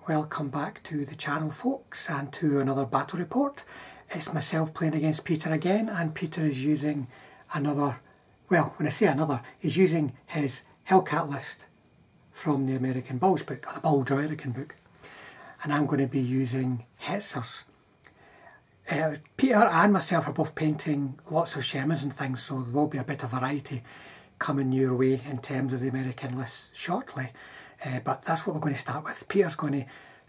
Welcome back to the channel, folks, and to another battle report. It's myself playing against Peter again, and Peter is using another, well, when I say another, he's using his Hellcat list from the American Bulge book, or the Bulge American book, and I'm going to be using Hetzers. Peter and myself are both painting lots of Shermans and things, so there will be a bit of variety coming your way in terms of the American list shortly. But that's what we're going to start with. Peter's going to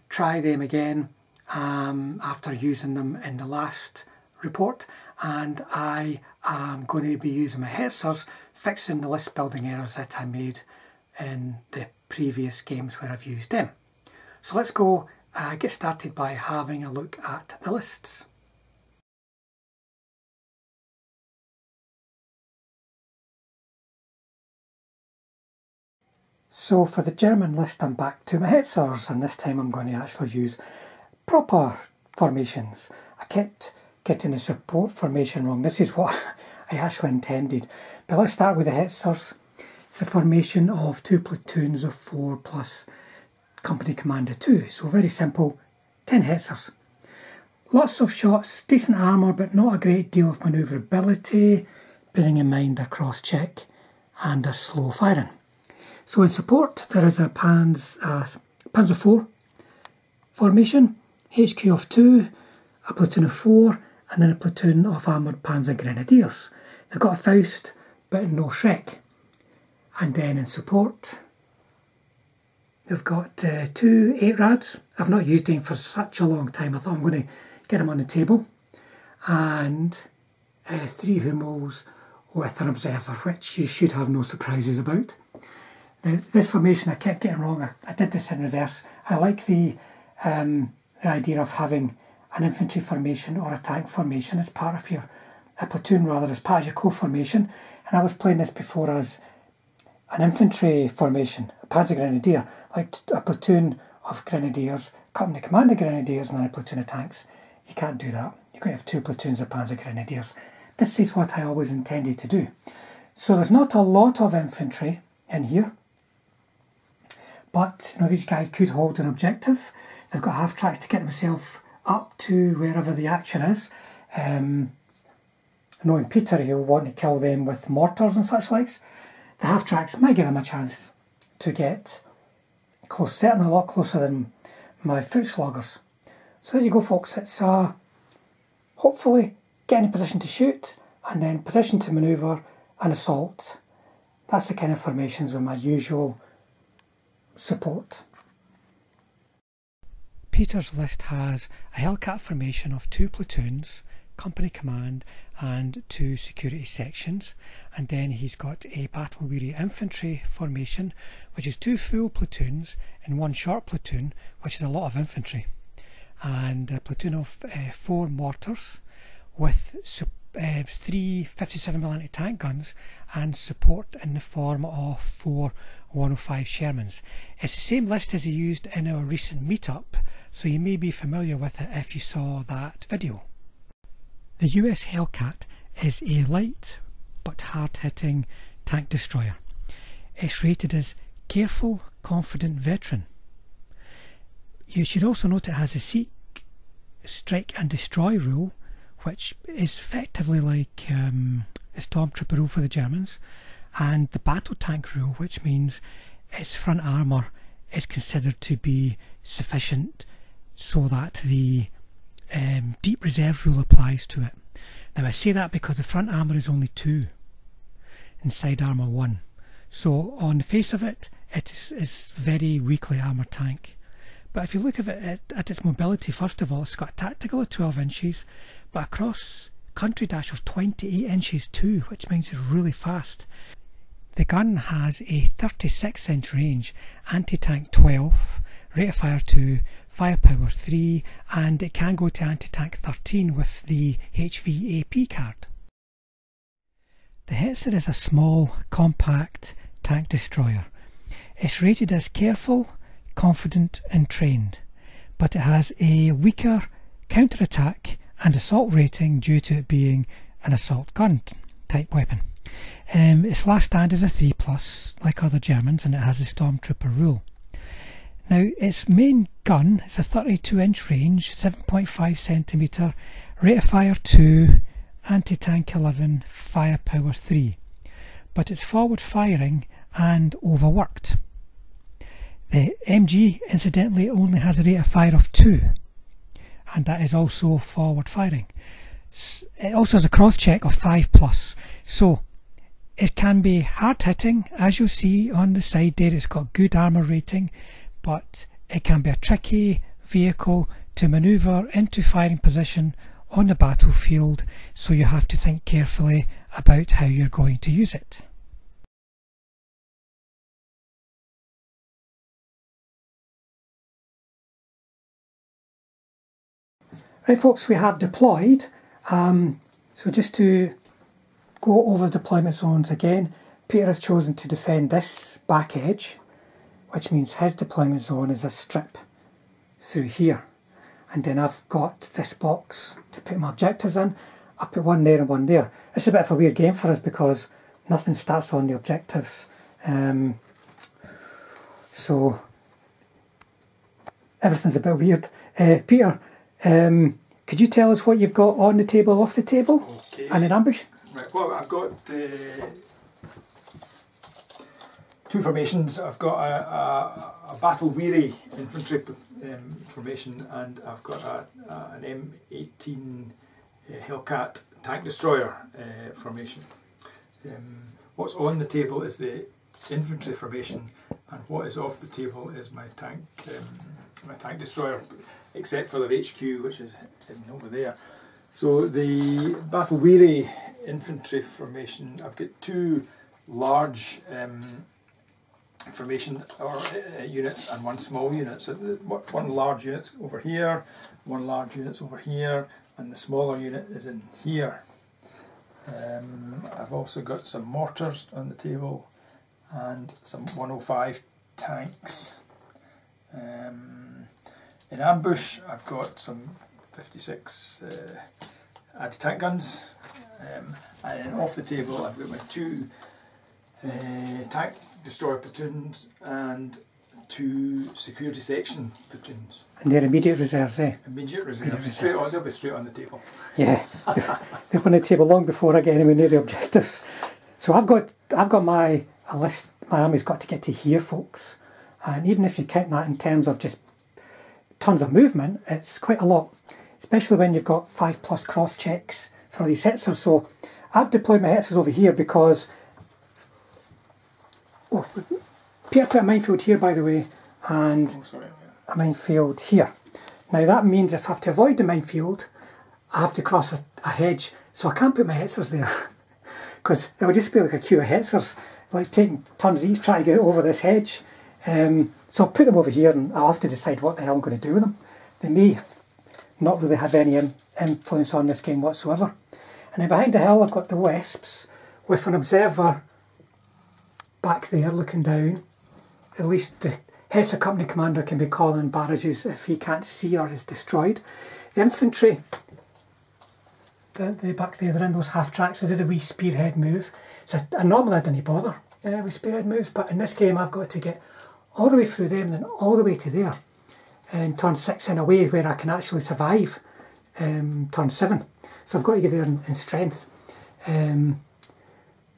try them again after using them in the last report, and I am going to be using my Hetzers, fixing the list building errors that I made in the previous games where I've used them. So let's go get started by having a look at the lists. So for the German list, I'm back to my Hetzers, and this time I'm going to actually use proper formations. I kept getting the support formation wrong. This is what I actually intended. But let's start with the Hetzers. It's a formation of 2 platoons of 4 plus company commander 2. So very simple, 10 Hetzers. Lots of shots, decent armour, but not a great deal of manoeuvrability, bearing in mind their cross-check and their slow firing. So in support there is a Panzer IV formation, HQ of 2, a platoon of 4, and then a platoon of armoured Panzer Grenadiers. They've got a Faust but no Shrek. And then in support they've got 2 8-rads. I've not used them for such a long time, I thought I'm going to get them on the table. And 3 Hummels with an Observer, which you should have no surprises about. Now, this formation I kept getting wrong. I did this in reverse. I like the idea of having an infantry formation or a tank formation as part of a platoon, rather, as part of your core formation. And I was playing this before as an infantry formation, a Panzer Grenadier, like a platoon of Grenadiers, company commander Grenadiers, and then a platoon of tanks. You can't do that. You've got to have 2 platoons of Panzer Grenadiers. This is what I always intended to do. So there's not a lot of infantry in here. But you know, these guys could hold an objective. They've got half tracks to get themselves up to wherever the action is. Knowing Peter, he'll want to kill them with mortars and such likes. The half tracks might give them a chance to get close, certainly a lot closer than my foot sloggers. So there you go, folks. It's hopefully get in a position to shoot, and then position to manoeuvre and assault. That's the kind of formations with my usual support. Peter's list has a Hellcat formation of 2 platoons, company command, and 2 security sections, and then he's got a battle-weary infantry formation, which is 2 full platoons and 1 short platoon, which is a lot of infantry, and a platoon of 4 mortars with 3 57mm tank guns and support in the form of 4 105 Shermans. It's the same list as he used in our recent meetup, so you may be familiar with it if you saw that video. The US Hellcat is a light but hard-hitting tank destroyer. It's rated as Careful, Confident Veteran. You should also note it has a Seek, Strike and Destroy rule, which is effectively like the Stormtrooper rule for the Germans, and the Battle Tank rule, which means its front armour is considered to be sufficient so that the Deep Reserve rule applies to it. Now I say that because the front armour is only 2 and side armour 1. So on the face of it, it is very weakly armoured tank. But if you look at it at its mobility, first of all, it's got a tactical of 12 inches, but a cross country dash of 28 inches too, which means it's really fast. The gun has a 36-inch range, anti-tank 12, rate of fire 2, firepower 3, and it can go to anti-tank 13 with the HVAP card. The Hetzer is a small, compact tank destroyer. It's rated as Careful, Confident and Trained, but it has a weaker counter-attack and assault rating due to it being an assault gun type weapon. Its last stand is a 3+, like other Germans, and it has a Stormtrooper rule. Now its main gun is a 32-inch range, 7.5 centimetre, rate of fire 2, anti-tank 11, firepower 3, but it's forward firing and overworked. The MG incidentally only has a rate of fire of 2, and that is also forward firing. It also has a cross check of 5+, so it can be hard hitting. As you'll see on the side there, it's got good armour rating, but it can be a tricky vehicle to manoeuvre into firing position on the battlefield, so you have to think carefully about how you're going to use it. Right folks, we have deployed, so just to go over the deployment zones again, Peter has chosen to defend this back edge, which means his deployment zone is a strip through here. And then I've got this box to put my objectives in. I put one there and one there. It's a bit of a weird game for us because nothing starts on the objectives. So everything's a bit weird. Peter, could you tell us what you've got on the table, off the table, okay, and in ambush? Right, well, I've got two formations. I've got a battle-weary infantry formation, and I've got an M18 Hellcat tank destroyer formation. What's on the table is the infantry formation, and what is off the table is my tank destroyer, except for their HQ, which is over there. So the battle-weary infantry formation, I've got two large formation or units and one small unit. So one large unit's over here, one large unit's over here, and the smaller unit is in here. I've also got some mortars on the table and some 105 tanks. In ambush, I've got some 56 anti-tank guns, and then off the table I've got my two tank destroyer platoons and two security section platoons. And they're immediate reserves, eh? Immediate reserves. Straight on, they'll be straight on the table. Yeah, they're on the table long before I get anywhere near the objectives. So I've got my list. My army's got to get to here, folks. And even if you count that in terms of just tons of movement, it's quite a lot, especially when you've got 5+ cross checks for all these Hetzers. So I've deployed my Hetzers over here because Peter put a minefield here, by the way, and a minefield here. Now that means if I have to avoid the minefield, I have to cross a hedge, so I can't put my Hetzers there because it would just be like a queue of Hetzers, like taking tons each trying to get over this hedge. So I'll put them over here and I'll have to decide what the hell I'm going to do with them. They may not really have any influence on this game whatsoever. And then behind the hill I've got the Wisps with an observer back there looking down. At least the Hetzer company commander can be calling barrages if he can't see or is destroyed. The infantry, they're back there, they're in those half tracks. They did a wee spearhead move. So normally I didn't bother with spearhead moves, but in this game I've got to get all the way through them and then all the way to there and turn 6 in a way where I can actually survive turn 7. So I've got to get there in strength.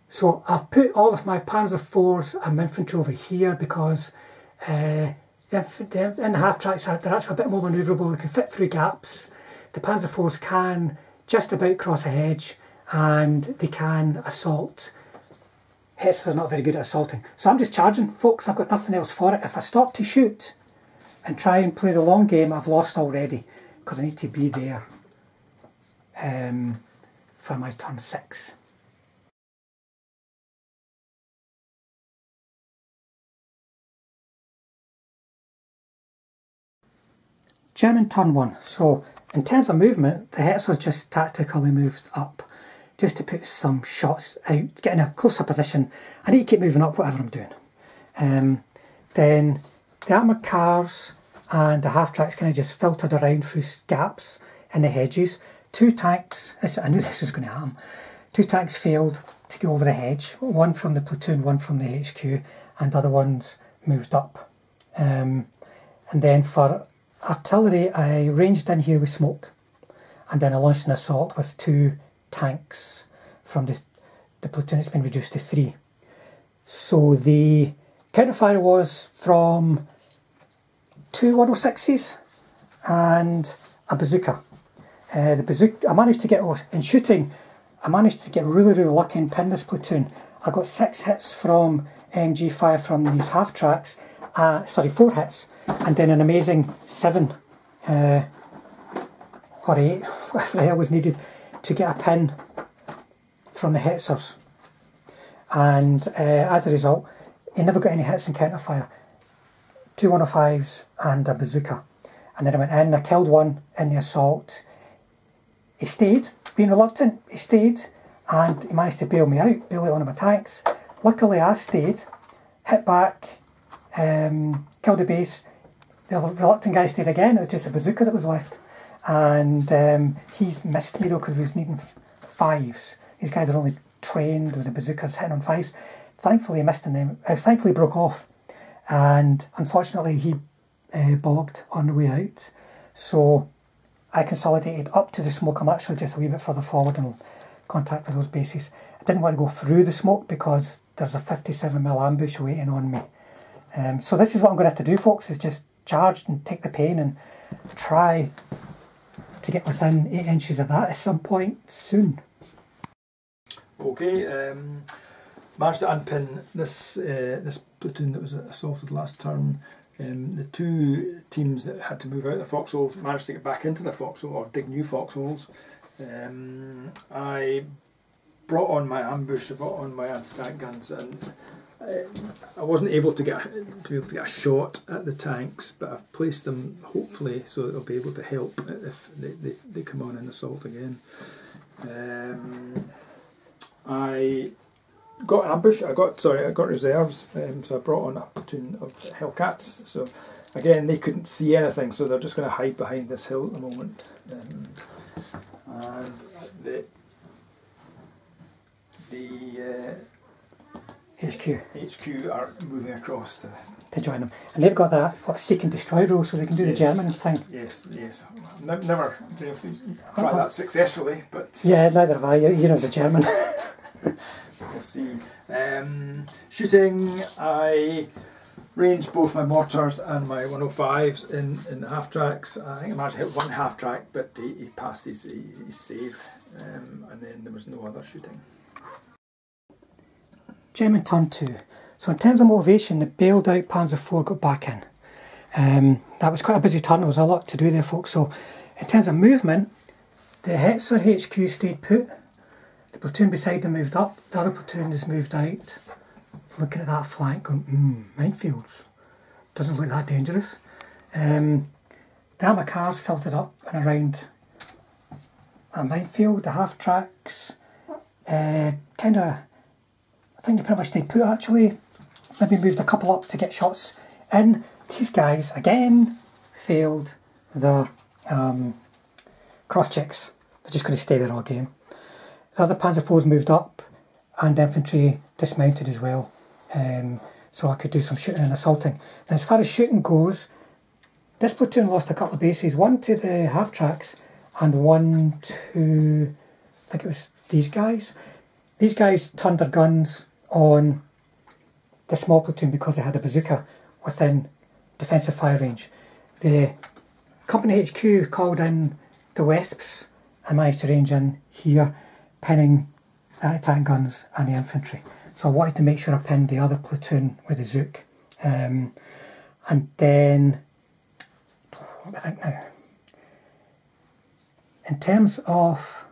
So I've put all of my Panzer IVs and infantry over here because in the half tracks they're actually a bit more manoeuvrable. They can fit through gaps. The Panzer IVs can just about cross a hedge and they can assault. Hetzers are not very good at assaulting. So I'm just charging, folks. I've got nothing else for it. If I stop to shoot and try and play the long game, I've lost already because I need to be there for my turn 6. German turn 1. So in terms of movement, the Hetzers just tactically moved up just to put some shots out, get in a closer position. I need to keep moving up whatever I'm doing. Then the armoured cars and the half tracks kind of just filtered around through gaps in the hedges. 2 tanks, I knew this was going to happen, 2 tanks failed to go over the hedge, one from the platoon, one from the HQ, and other ones moved up. And then for artillery, I ranged in here with smoke. And then I launched an assault with 2 tanks from the platoon. It's been reduced to 3. So the counterfire was from 2 106s and a bazooka. The bazooka, I managed to get, in shooting, I managed to get really, really lucky and pin this platoon. I got 6 hits from MG fire from these half tracks, 4 hits, and then an amazing 7 or 8, whatever the hell was needed to get a pin from the Hetzers. And as a result, he never got any hits in counterfire. 2 105s and a bazooka. And then I went in, I killed one in the assault. He stayed, being reluctant, he stayed, and he managed to bail me out, bail out one of my tanks. Luckily I stayed, hit back, killed the base. The reluctant guy stayed again, it was just a bazooka that was left. And he's missed me though because he was needing 5s. These guys are only trained with the bazookas hitting on 5s. Thankfully he missed them, thankfully broke off. And unfortunately he bogged on the way out. So I consolidated up to the smoke. I'm actually just a wee bit further forward in contact with those bases. I didn't want to go through the smoke because there's a 57mm ambush waiting on me. So this is what I'm going to have to do, folks, is just charge and take the pain and try to get within 8 inches of that at some point soon. Okay, managed to unpin this this platoon that was assaulted last turn. The 2 teams that had to move out of the foxholes managed to get back into the foxhole or dig new foxholes. I brought on my ambush, I brought on my anti-tank guns, and I wasn't able to get a shot at the tanks, but I've placed them hopefully so that they'll be able to help if they come on and assault again. I got an ambush. I got reserves. So I brought on a platoon of Hellcats. So again, they couldn't see anything, so they're just going to hide behind this hill at the moment. And the HQ are moving across to join them, and they've got that seek and destroy role, so they can do the German thing. Yes. Never been able to try that successfully, but yeah, neither have I. You know the German. We'll see. Shooting, I ranged both my mortars and my 105s in the half tracks. I think I managed to hit 1 half track, but he passed his save, and then there was no other shooting. German turn 2. So in terms of motivation, the bailed out Panzer IV got back in. That was quite a busy turn, there was a lot to do there, folks. So in terms of movement, the Hetzer HQ stayed put. The platoon beside them moved up, the other platoon has moved out. Looking at that flank going, minefields. Doesn't look that dangerous. The armoured cars filtered up and around a minefield, the half tracks. I think they pretty much stayed put actually. Maybe moved a couple up to get shots in. These guys, again, failed their cross checks. They're just going to stay there all game. The other Panzer IVs moved up and infantry dismounted as well. So I could do some shooting and assaulting. Now as far as shooting goes, this platoon lost a couple of bases. One to the half tracks and one to, I think it was these guys. These guys turned their guns on the small platoon because they had a bazooka within defensive fire range. The company HQ called in the Wesps and managed to range in here, pinning the anti-tank guns and the infantry. So I wanted to make sure I pinned the other platoon with the Zook. And then, what do I think now? In terms of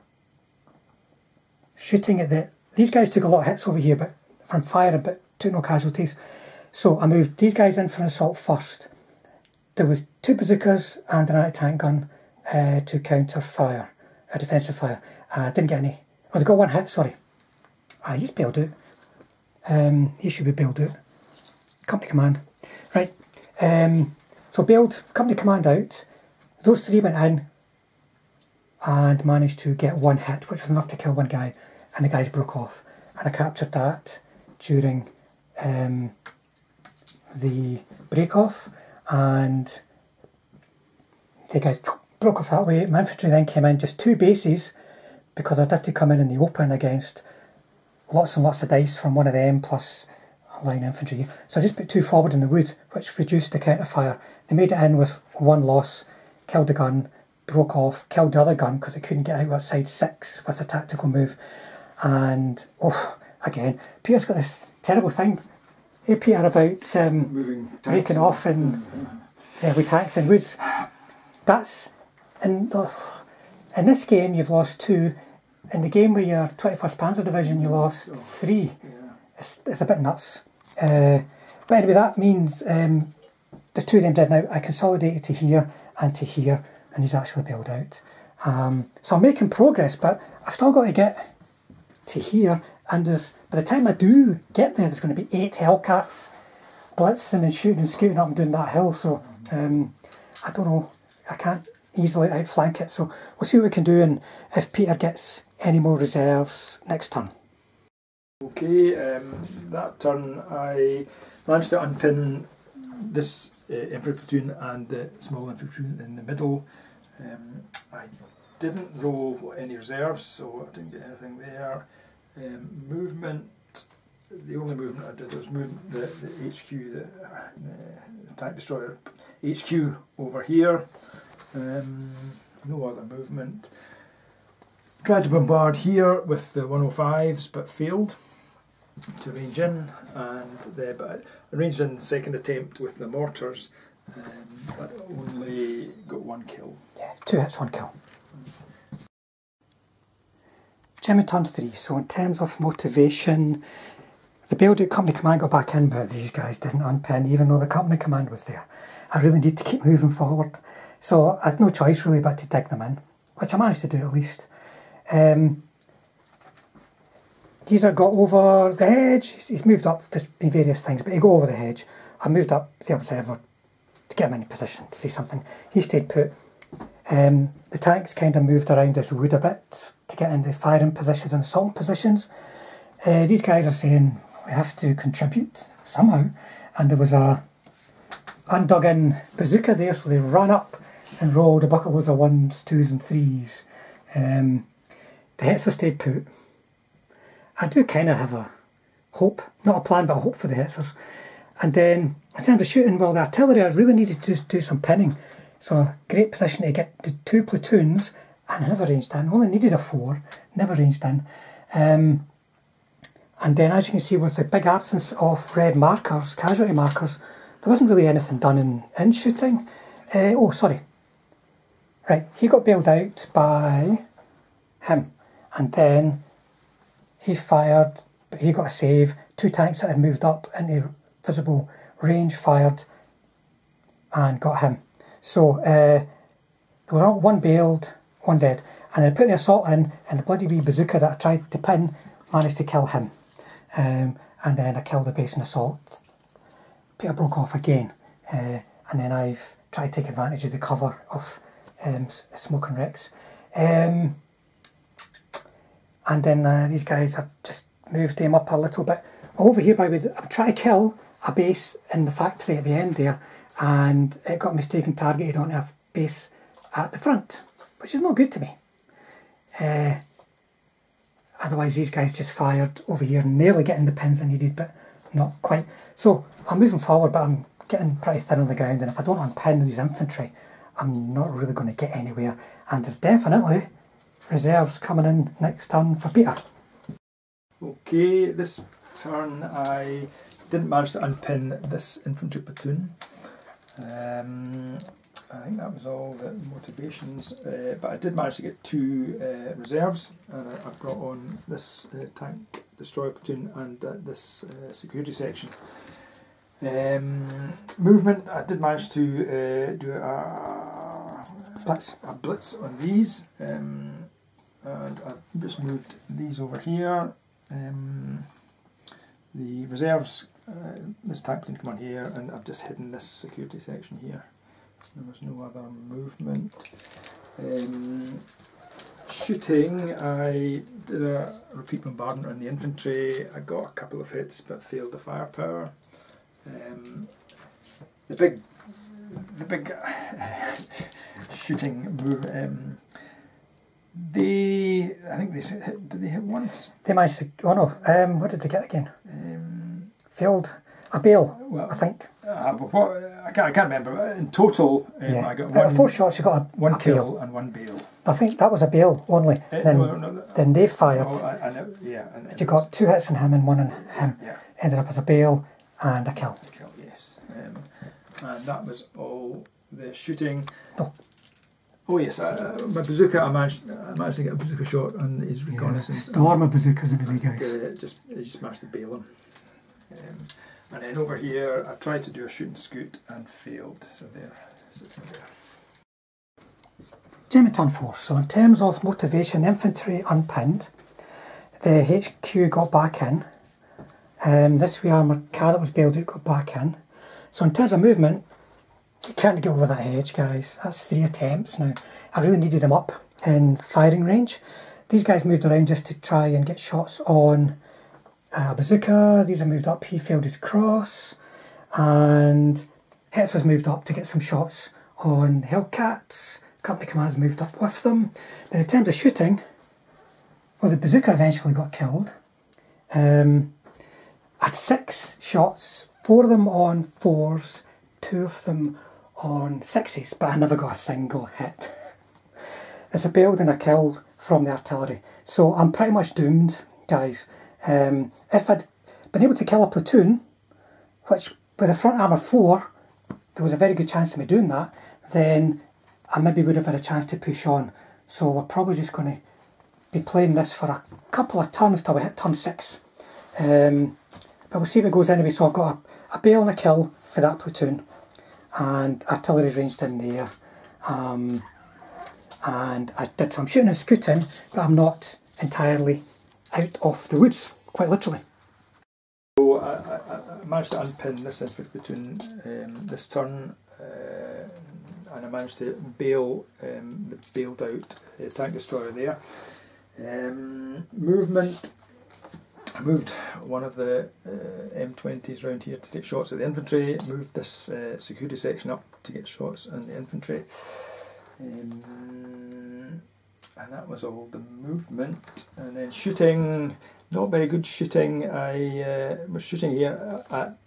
shooting at these guys took a lot of hits over here, but from fire, but took no casualties. So I moved these guys in for an assault first. There was 2 bazookas and an anti-tank gun to counter fire, defensive fire. Didn't get any. Oh, they got 1 hit, sorry. He's bailed out. He should be bailed out. Company command. Right. So bailed, company command out. Those 3 went in and managed to get 1 hit, which was enough to kill 1 guy, and the guys broke off. And I captured that during the break-off, and the guys broke off that way. My infantry then came in, just 2 bases, because I'd have to come in the open against lots and lots of dice from one of them, plus a line infantry. So I just put 2 forward in the wood, which reduced the counterfire. They made it in with 1 loss, killed the gun, broke off, killed the other gun because it couldn't get out outside 6 with a tactical move. And, oh, again, Peter's got this terrible thing. Hey Peter, about breaking off and with tanks and woods. That's, in this game you've lost 2. In the game with your 21st Panzer Division you lost 3. Yeah. It's a bit nuts. But anyway, that means there's 2 of them dead now. I consolidated to here and to here, and he's actually bailed out. So I'm making progress, but I've still got to get to here, and by the time I do get there, there's going to be 8 Hellcats blitzing and shooting and scooting up and doing that hill. So I don't know, I can't easily outflank it. So we'll see what we can do, and if Peter gets any more reserves next turn. Okay, that turn I managed to unpin this infantry platoon and the small infantry platoon in the middle. I didn't roll any reserves, so I didn't get anything there. Movement, the only movement I did was move the HQ, the tank destroyer HQ over here. No other movement. Tried to bombard here with the 105s but failed to range in, but I ranged in the second attempt with the mortars, but only got 1 kill. Yeah, 2 hits, 1 kill. Jimmy turn 3, so in terms of motivation, the bailed out company command got back in, but these guys didn't unpin even though the company command was there. I really need to keep moving forward, so I had no choice really but to dig them in, which I managed to do at least. Geezer got over the hedge. He's moved up. There's been various things, but he got over the hedge. I moved up the observer to get him in position to see something. He stayed put. The tanks kind of moved around this wood a bit to get into firing positions and assault positions. These guys are saying we have to contribute somehow, and there was a undug in bazooka there, so they ran up and rolled a bucket loads of 1s, 2s and 3s. The Hetzers stayed put. I do kind of have a hope, not a plan, but a hope for the Hetzers. And then in terms of shooting, well, the artillery, I really needed to do some pinning. So a great position to get the 2 platoons, and I never ranged in. Only needed a 4, never ranged in. And then, as you can see, with the big absence of red markers, casualty markers, there wasn't really anything done in shooting. Oh, sorry. Right, he got bailed out by him. And then he fired, but he got a save. 2 tanks that had moved up into visible range fired and got him. So there was 1 bailed, 1 dead. And I put the assault in, and the bloody wee bazooka that I tried to pin managed to kill him. And then I killed the base and assault. Peter broke off again. And then I've tried to take advantage of the cover of smoke and wrecks. And then these guys have just moved them up a little bit. Over here, I'm trying to kill a base in the factory at the end there, and it got mistaken targeted onto a base at the front, which is not good to me. Otherwise, these guys just fired over here, nearly getting the pins I needed, but not quite. So I'm moving forward, but I'm getting pretty thin on the ground, and if I don't unpin these infantry, I'm not really going to get anywhere. And there's definitely reserves coming in next turn for Peter. Okay, this turn I didn't manage to unpin this infantry platoon. I think that was all the motivations, but I did manage to get 2 reserves, and I brought on this tank destroyer platoon and this security section. Movement, I did manage to do a blitz on these, and I've just moved these over here. The reserves, this tank platoon come on here, and I've just hidden this security section here. There was no other movement. Shooting, I did a repeat bombardment on the infantry. I got a couple of hits but failed the firepower. The big the big shooting move. I think they said, did they hit once? They managed to. Oh no! What did they get again? Failed a bale, well, I think. I can't remember. In total, Yeah. I got Out of 4 shots, you got one a kill bale. and 1 bale. I think that was a bale only. Then they fired. And You got 2 hits on him and 1 on him. Yeah. Ended up as a bale and a kill. Yes. And that was all the shooting. No. Oh yes, my bazooka. I managed to get a bazooka shot on his reconnaissance. Storm of bazookas into the guys. I just managed to bail him. And then over here, I tried to do a shoot and scoot and failed. So there, sitting there. Jamie turn 4. So in terms of motivation, infantry unpinned. The HQ got back in. This wee armoured car that was bailed out got back in. So in terms of movement, you can't get over that hedge, guys. That's 3 attempts now. I really needed him up in firing range. These guys moved around just to try and get shots on a bazooka. These are moved up. He failed his cross. And Hetzers moved up to get some shots on Hellcats. Company commands moved up with them. Then in terms of shooting, well, the bazooka eventually got killed. I had 6 shots, 4 of them on 4s, 2 of them on 6s, but I never got a single hit. It's a bailed and a kill from the artillery. So I'm pretty much doomed, guys. If I'd been able to kill a platoon, which with a front armour 4, there was a very good chance of me doing that, then I maybe would have had a chance to push on. So we're probably just going to be playing this for a couple of turns till we hit turn 6. But we'll see if it goes anyway. So I've got a bail and a kill for that platoon, and artillery ranged in there. And I did some shooting and scooting, but I'm not entirely out of the woods, quite literally. So I managed to unpin this infantry platoon this turn, and I managed to bail the bailed out tank destroyer there. Movement. I moved one of the M20s round here to take shots at the infantry, moved this security section up to get shots on the infantry, and that was all the movement. And then shooting, not very good shooting. I was shooting here at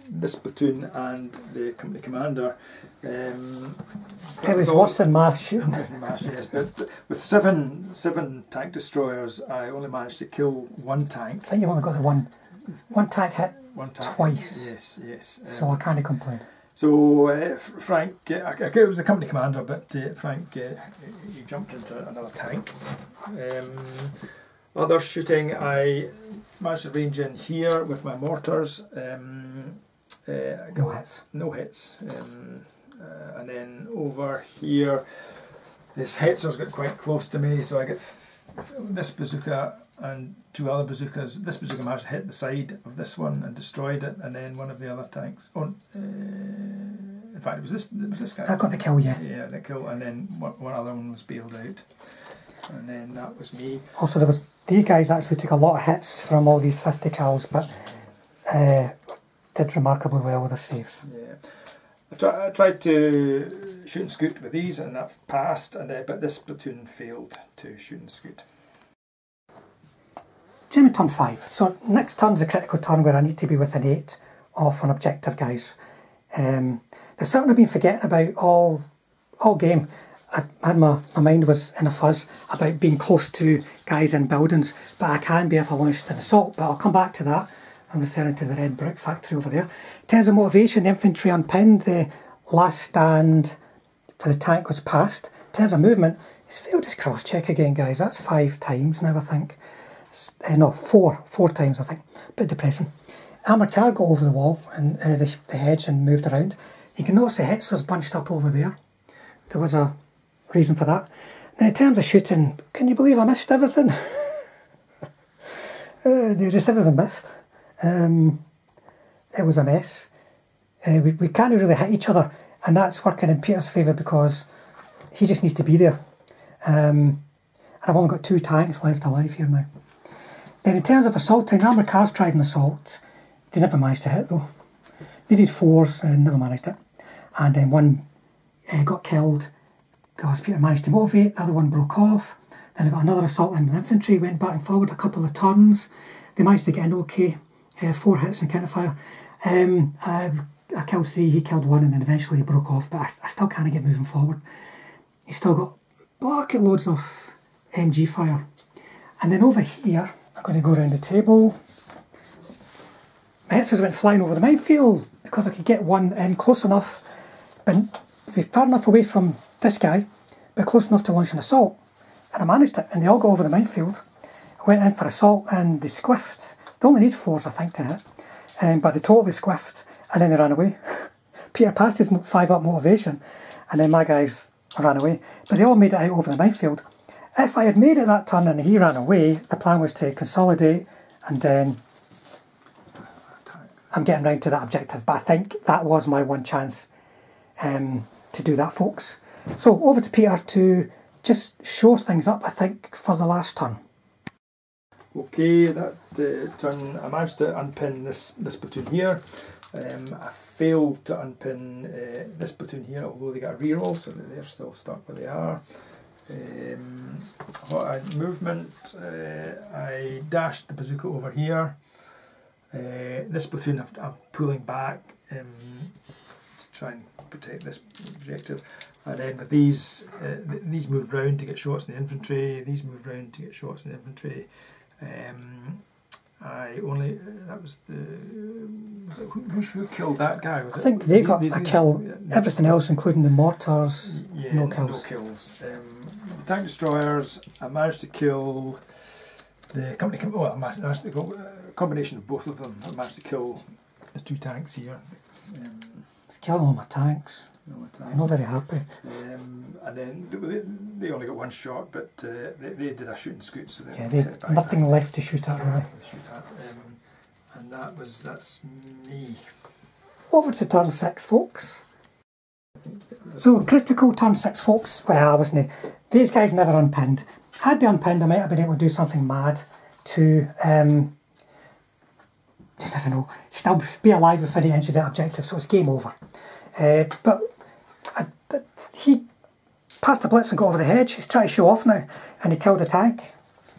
this platoon and the company commander. It was worse than mass shooting. Yes, but with seven tank destroyers, I only managed to kill 1 tank. I think you only got the one tank hit twice. Yes. So I can't complain. So Frank, it was the company commander, but Frank, he jumped into another tank. Other shooting, I managed to range in here with my mortars. No hits. No hits. And then over here, this Hetzer's got quite close to me, so I get this bazooka and 2 other bazookas. This bazooka managed to hit the side of this one and destroyed it, and then one of the other tanks. In fact, it was this guy. I got the kill, yeah. Yeah, the kill, and then one other one was bailed out, and then that was me. Also, these guys actually took a lot of hits from all these 50 cals, but did remarkably well with their saves. Yeah. I tried to shoot and scoot with these, and that passed, but this platoon failed to shoot and scoot. Jamie turn 5. So next turn's a critical turn where I need to be within 8 of an objective, guys. There's something I've been forgetting about all game. I had my mind was in a fuzz about being close to guys in buildings, but I can be if I launched an assault, but I'll come back to that. I'm referring to the red brick factory over there. In terms of motivation, infantry unpinned. The last stand for the tank was passed. In terms of movement, he's failed his cross check again, guys. That's 5 times now, I think. No, 4 times, I think. A bit depressing. Armoured car got over the wall and the hedge and moved around. You can notice the Hetzers bunched up over there. There was a reason for that. Then in terms of shooting, can you believe I missed everything? Just everything missed. It was a mess. We can't really hit each other, and that's working in Peter's favour because he just needs to be there. And I've only got 2 tanks left alive here now. Then in terms of assaulting, armoured cars tried an assault. They never managed to hit though. They did 4s and never managed it. and then one got killed because Peter managed to motivate, the other one broke off. Then I got another assault in the infantry, went back and forward a couple of turns. They managed to get in okay, 4 hits and counterfire. I killed 3, he killed 1, and then eventually he broke off, but I still can't get moving forward. He's still got bucket loads of MG fire. And then over here, I'm going to go around the table. My Hetzers went flying over the minefield because I could get one in close enough, but far enough away from this guy, but close enough to launch an assault. And I managed it, and they all got over the minefield. I went in for assault and they squiffed. They only need 4s, I think, to hit, but they totally squiffed, and then they ran away. Peter passed his 5-up motivation, and then my guys ran away. But they all made it out over the minefield. If I had made it that turn and he ran away, the plan was to consolidate, and then I'm getting round to that objective. But I think that was my one chance to do that, folks. So over to Peter to just show things up, I think, for the last turn. Okay, that turn I managed to unpin this platoon here. I failed to unpin this platoon here, although they got a reroll, so they're still stuck where they are. Movement, I dashed the bazooka over here. This platoon I'm pulling back to try and protect this objective, and then with these moved round to get shots in the infantry, these moved round to get shots in the infantry. I only, that was the, who killed that guy? I think they got a kill, everything else including the mortars, yeah, no kills. No kills. The tank destroyers, I managed to kill the company, well, I managed to go, a combination of both of them. I managed to kill the 2 tanks here. It's killing all my tanks. I'm not very happy. And then they only got 1 shot, but they did a shooting scoot, so yeah, they nothing left to shoot at really. And that's me. Over to turn 6, folks. So critical turn 6, folks. Well, I wasn't. These guys never unpinned. Had they unpinned, I might have been able to do something mad to you never know, still be alive within 8 inches of that objective, so it's game over. But he passed a blitz and got over the hedge. He's trying to show off now, and he killed a tank.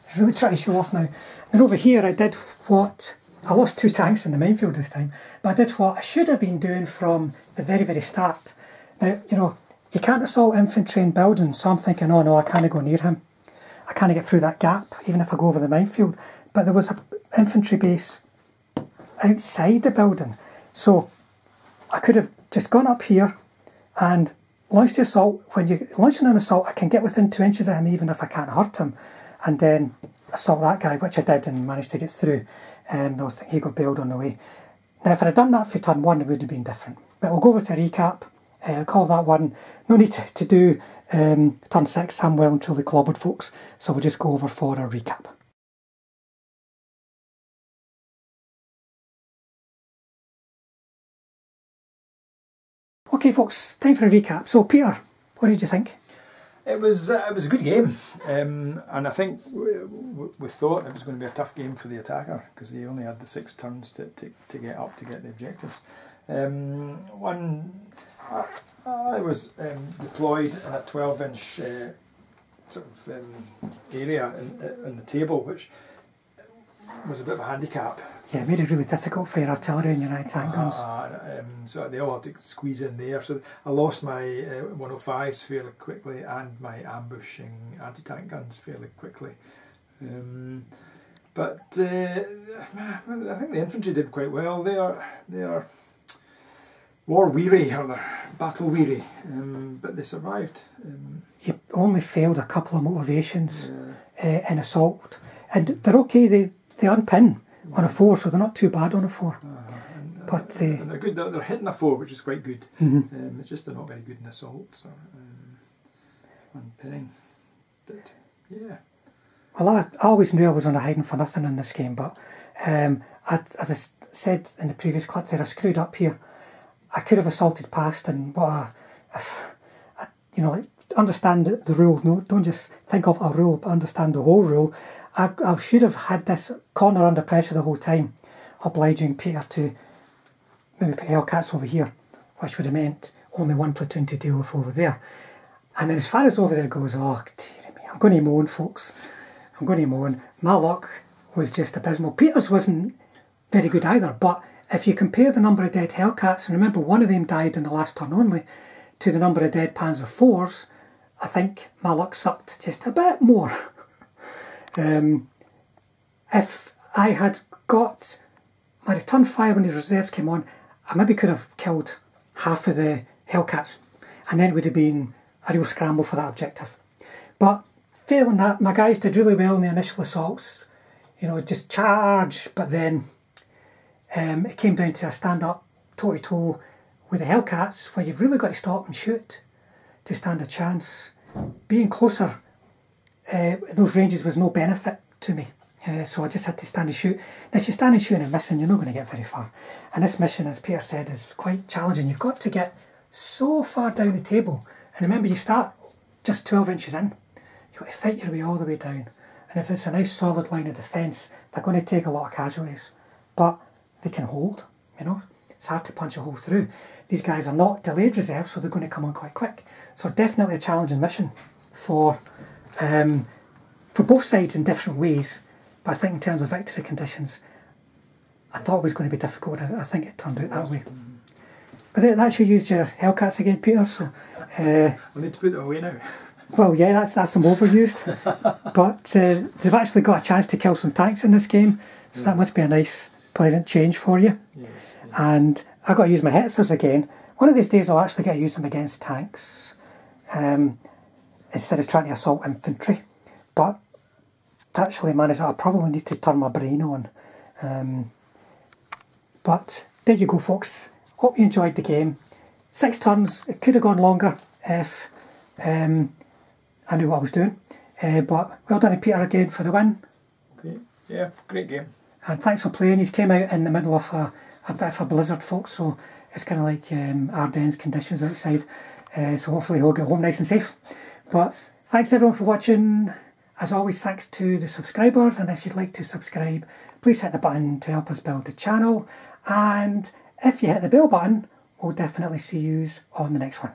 He's really trying to show off now. And over here I did what, I lost 2 tanks in the minefield this time, but I did what I should have been doing from the very start. Now, you know, you can't assault infantry in buildings, so I'm thinking, oh no, I can't go near him. I can't get through that gap, even if I go over the minefield. But there was an infantry base outside the building, so I could have just gone up here and launched the assault. When you're launching an assault, I can get within 2 inches of him even if I can't hurt him, and then assault that guy, which I did and managed to get through. Though I think he got bailed on the way. Now if I had done that for turn 1, it would have been different. But we'll go over to a recap. I'll call that one. No need to do turn 6, I'm well and truly clobbered, folks, so we'll just go over for a recap. Okay folks, time for a recap. So Peter, what did you think? It was a good game, and I think we thought it was going to be a tough game for the attacker because he only had the 6 turns to get up to get the objectives. I was deployed in a 12-inch area in the table, which was a bit of a handicap. Yeah, it made it really difficult for your artillery and your anti-tank guns. So they all had to squeeze in there. So I lost my 105s fairly quickly and my ambushing anti-tank guns fairly quickly. But I think the infantry did quite well. They are war weary, or they're battle weary, but they survived. You only failed a couple of motivations in assault, and they're okay. They unpin on a 4, so they're not too bad on a 4. But and they're good. They're hitting a 4, which is quite good. It's just they're not very good in assault. So unpinning, but yeah. Well, I always knew I was on a hiding for nothing in this game, but as I said in the previous clip there, I screwed up here. I could have assaulted past, and understand the rule. No, don't just think of a rule, but understand the whole rule. I should have had this corner under pressure the whole time, obliging Peter to maybe put Hellcats over here, which would have meant only one platoon to deal with over there. And then as far as over there goes, oh dear me, I'm going to moan, folks. I'm going to moan. My luck was just abysmal. Peter's wasn't very good either, but if you compare the number of dead Hellcats, and remember one of them died in the last turn only, to the number of dead Panzer IVs, I think my luck sucked just a bit more. If I had got my return fire when the reserves came on, I maybe could have killed half of the Hellcats, and then it would have been a real scramble for that objective. But failing that, my guys did really well in the initial assaults. You know, just charge, but then it came down to a stand-up toe-to-toe with the Hellcats, where you've really got to stop and shoot to stand a chance. Being closer, those ranges was no benefit to me, so I just had to stand and shoot. Now, if you stand and shoot and missing, you're not going to get very far. And this mission, as Peter said, is quite challenging. You've got to get so far down the table, and remember, you start just 12 inches in. You've got to fight your way all the way down. And if it's a nice solid line of defence, they're going to take a lot of casualties, but they can hold, you know. It's hard to punch a hole through. These guys are not delayed reserves, so they're going to come on quite quick. So definitely a challenging mission for both sides in different ways. But I think in terms of victory conditions, I thought it was going to be difficult. I think it turned out that way. But that's you used your Hellcats again, Peter. So I need to put them away now. Well, yeah, that's them overused. But they've actually got a chance to kill some tanks in this game, so that must be a nice, pleasant change for you. Yes. And I got to use my Hetzers again. One of these days I'll actually get to use them against tanks instead of trying to assault infantry. But to actually manage that, I probably need to turn my brain on. But there you go, folks. Hope you enjoyed the game. 6 turns. It could have gone longer if I knew what I was doing. But well done to Peter again for the win. Okay. Yeah, great game. And thanks for playing. He came out in the middle of a bit of a blizzard, folks, so it's kind of like Ardennes conditions outside. So hopefully he'll get home nice and safe. But thanks everyone for watching. As always, thanks to the subscribers, and if you'd like to subscribe, please hit the button to help us build the channel. And if you hit the bell button, we'll definitely see you on the next one.